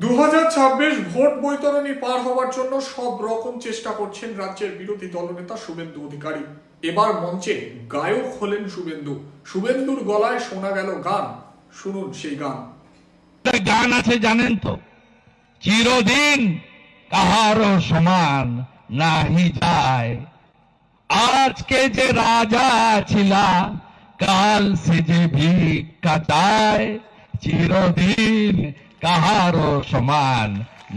2026 vote বৈতরণী পার হওয়ার জন্য সব রকম চেষ্টা করছেন রাজ্যের বিরোধী দলনেতা শুভেন্দু অধিকারী। এবার মঞ্চে গায়ক হলেন শুভেন্দুর গলায় শোনা গেল গান। শুনুন সেই গান। গান আছে জানেন তো, চিরদিন কাহারও সমান নাহি যায়। আজকে যে রাজা ছিলা, কাল সে যে ভিক্ষা চায়। চিরদিন কাহারও সমান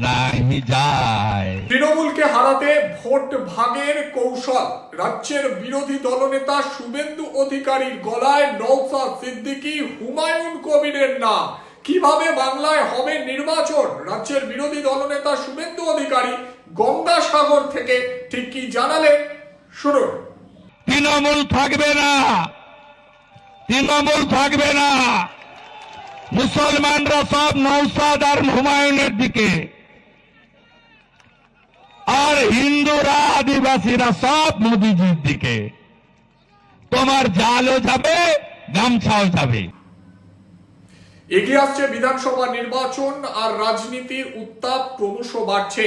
নাহি যায়। তৃণমূলকে হারাতে ভোট ভাগের কৌশল। রাজ্যের বিরোধী দলনেতা শুভেন্দু অধিকারীর গলায় নওশাদ সিদ্দিকী, হুমায়ুন কবিরের নাম। কিভাবে বাংলায় হবে নির্বাচন? রাজ্যের বিরোধী দলনেতা শুভেন্দু অধিকারী গঙ্গাসাগর থেকে ঠিক কি জানালেন শুনুন। তৃণমূল থাকবে না, তৃণমূল থাকবে না। মুসলমানরা সব নওশাদ আর হুমায়ুনের দিকে, আর হিন্দুরা আদিবাসীরা সব মোদিজির দিকে। তোমার জালও যাবে, গামছাও যাবে। এগিয়ে আসছে বিধানসভা নির্বাচন আর রাজনীতির উত্তাপ ক্রমশ বাড়ছে।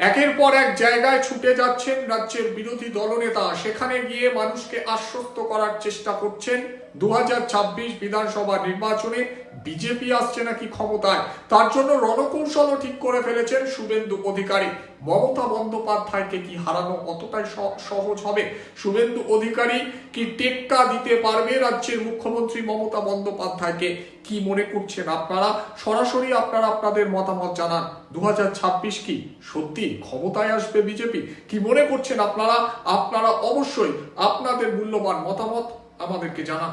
একের পর এক জায়গায় ছুটে যাচ্ছেন রাজ্যের বিরোধী দলনেতা। সেখানে গিয়ে মানুষকে আশ্বস্ত করার চেষ্টা করছেন 2026 বিধানসভা নির্বাচনে বিজেপি আসছে নাকি ক্ষমতায়, তার জন্য রণকৌশলও ঠিক করে ফেলেছেন শুভেন্দু অধিকারী। মমতা বন্দ্যোপাধ্যায়কে কি হারানো অতটাই সহজ হবে? শুভেন্দু অধিকারী কি টেক্কা দিতে পারবে রাজ্যের মুখ্যমন্ত্রী মমতা বন্দ্যোপাধ্যায়কে? কি মনে করছেন আপনারা? সরাসরি আপনারা আপনাদের মতামত জানান। 2026 কি সত্যি ক্ষমতায় আসবে বিজেপি? কি মনে করছেন আপনারা? আপনারা অবশ্যই আপনাদের মূল্যবান মতামত আমাদেরকে জানান।